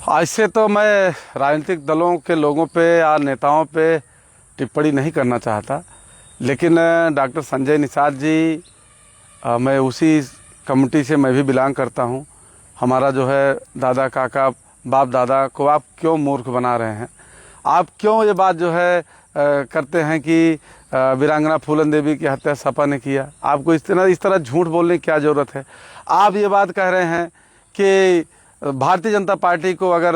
ऐसे तो मैं राजनीतिक दलों के लोगों पे या नेताओं पे टिप्पणी नहीं करना चाहता, लेकिन डॉक्टर संजय निषाद जी, मैं उसी कमेटी से मैं भी बिलोंग करता हूँ। हमारा जो है दादा काका बाप दादा को आप क्यों मूर्ख बना रहे हैं? आप क्यों ये बात जो है करते हैं कि वीरांगना फूलन देवी की हत्या सपा ने किया? आपको इस तरह झूठ बोलने की क्या ज़रूरत है? आप ये बात कह रहे हैं कि भारतीय जनता पार्टी को अगर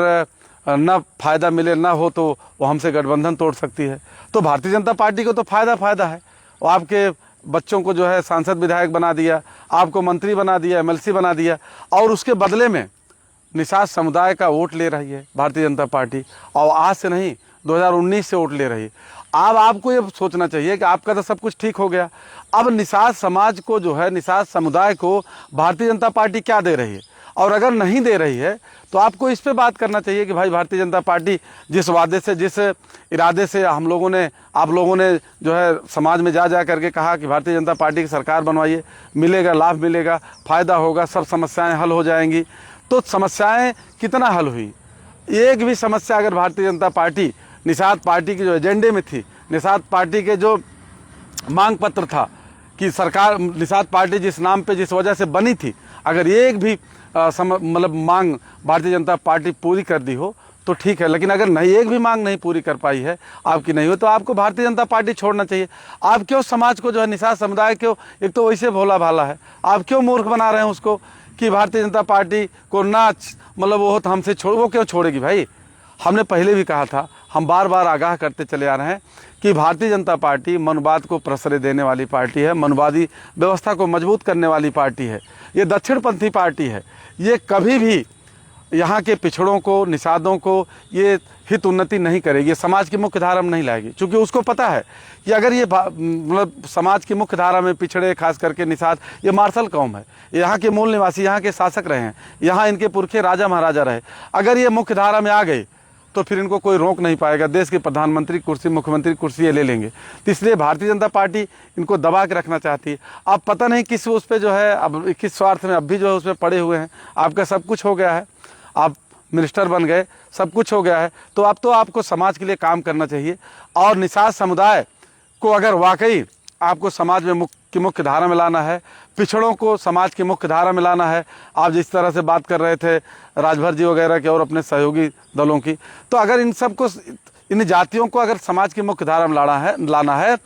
न फ़ायदा मिले ना हो तो वो हमसे गठबंधन तोड़ सकती है। तो भारतीय जनता पार्टी को तो फ़ायदा है। वो आपके बच्चों को जो है सांसद विधायक बना दिया, आपको मंत्री बना दिया, एमएलसी बना दिया, और उसके बदले में निषाद समुदाय का वोट ले रही है भारतीय जनता पार्टी। और आज से नहीं, 2019 से वोट ले रही है। अब आपको ये सोचना चाहिए कि आपका तो सब कुछ ठीक हो गया। अब निषाद समाज को जो है, निषाद समुदाय को भारतीय जनता पार्टी क्या दे रही है? और अगर नहीं दे रही है तो आपको इस पे बात करना चाहिए कि भाई भारतीय जनता पार्टी जिस वादे से, जिस इरादे से आप लोगों ने जो है समाज में जा करके कहा कि भारतीय जनता पार्टी की सरकार बनवाइए, मिलेगा, लाभ मिलेगा, फ़ायदा होगा, सब समस्याएं हल हो जाएंगी। तो समस्याएं कितना हल हुई? एक भी समस्या अगर भारतीय जनता पार्टी, निषाद पार्टी की जो एजेंडे में थी, निषाद पार्टी के जो मांग पत्र था कि सरकार, निषाद पार्टी जिस नाम पे जिस वजह से बनी थी, अगर एक भी मतलब मांग भारतीय जनता पार्टी पूरी कर दी हो तो ठीक है। लेकिन अगर नहीं, एक भी मांग नहीं पूरी कर पाई है आपकी, नहीं हो, तो आपको भारतीय जनता पार्टी छोड़ना चाहिए। आप क्यों समाज को जो है, निषाद समुदाय क्यों, एक तो वैसे भोला भाला है, आप क्यों मूर्ख बना रहे हैं उसको कि भारतीय जनता पार्टी को ना मतलब वो तो हमसे छोड़, वो क्यों छोड़ेगी भाई? हमने पहले भी कहा था, हम बार बार आगाह करते चले आ रहे हैं कि भारतीय जनता पार्टी मनुवाद को प्रश्रय देने वाली पार्टी है, मनुवादी व्यवस्था को मजबूत करने वाली पार्टी है, ये दक्षिणपंथी पार्टी है। ये कभी भी यहाँ के पिछड़ों को, निषादों को ये हित उन्नति नहीं करेगी, समाज की मुख्य धारा में नहीं लाएगी। क्योंकि उसको पता है कि अगर ये मतलब समाज की मुख्य धारा में पिछड़े, खास करके निषाद, ये मार्शल कौम है, यहाँ के मूल निवासी, यहाँ के शासक रहे हैं, यहाँ इनके पुरखे राजा महाराजा रहे। अगर ये मुख्य धारा में आ गए तो फिर इनको कोई रोक नहीं पाएगा। देश की प्रधानमंत्री कुर्सी, मुख्यमंत्री कुर्सी ये ले लेंगे। तो इसलिए भारतीय जनता पार्टी इनको दबा के रखना चाहती है। अब पता नहीं किस उस पर जो है, अब किस स्वार्थ में अब भी जो है उस पर पड़े हुए हैं। आपका सब कुछ हो गया है, आप मिनिस्टर बन गए, सब कुछ हो गया है, तो अब तो आपको समाज के लिए काम करना चाहिए। और निषाद समुदाय को अगर वाकई आपको समाज में मुख्य धारा में लाना है, पिछड़ों को समाज की मुख्य धारा में लाना है, आप जिस तरह से बात कर रहे थे राजभर जी वगैरह के और अपने सहयोगी दलों की, तो अगर इन सबको, इन जातियों को अगर समाज की मुख्य धारा में लाना है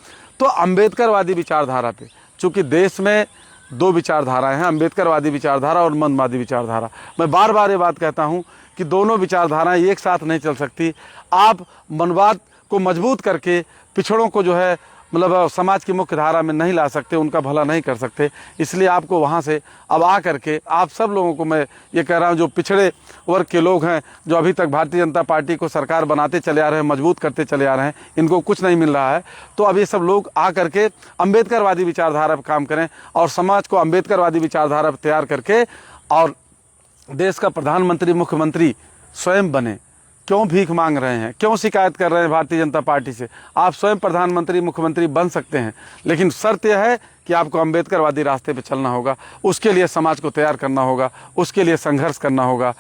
तो अम्बेडकरवादी विचारधारा पे, चूँकि देश में दो विचारधाराएं हैं, अम्बेडकरवादी विचारधारा और मनवादी विचारधारा। मैं बार बार ये बात कहता हूँ कि दोनों विचारधाराएं एक साथ नहीं चल सकती। आप मनवाद को मजबूत करके पिछड़ों को जो है मतलब समाज की मुख्य धारा में नहीं ला सकते, उनका भला नहीं कर सकते। इसलिए आपको वहाँ से अब आ करके आप सब लोगों को मैं ये कह रहा हूँ, जो पिछड़े वर्ग के लोग हैं, जो अभी तक भारतीय जनता पार्टी को सरकार बनाते चले आ रहे हैं, मजबूत करते चले आ रहे हैं, इनको कुछ नहीं मिल रहा है, तो अब ये सब लोग आ करके अम्बेडकरवादी विचारधारा पर काम करें और समाज को अम्बेडकरवादी विचारधारा पर तैयार करके और देश का प्रधानमंत्री, मुख्यमंत्री स्वयं बने। क्यों भीख मांग रहे हैं, क्यों शिकायत कर रहे हैं भारतीय जनता पार्टी से? आप स्वयं प्रधानमंत्री, मुख्यमंत्री बन सकते हैं, लेकिन शर्त यह है कि आपको अम्बेडकरवादी रास्ते पे चलना होगा। उसके लिए समाज को तैयार करना होगा, उसके लिए संघर्ष करना होगा,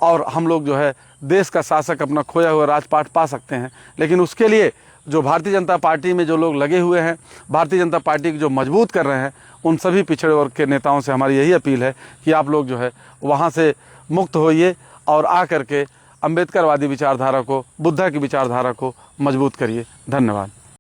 और हम लोग जो है देश का शासक, अपना खोया हुआ राजपाट पा सकते हैं। लेकिन उसके लिए जो भारतीय जनता पार्टी में जो लोग लगे हुए हैं, भारतीय जनता पार्टी की जो मजबूत कर रहे हैं, उन सभी पिछड़े वर्ग के नेताओं से हमारी यही अपील है कि आप लोग जो है वहाँ से मुक्त होइए और आ करके अम्बेडकरवादी विचारधारा को, बुद्धा की विचारधारा को मजबूत करिए। धन्यवाद।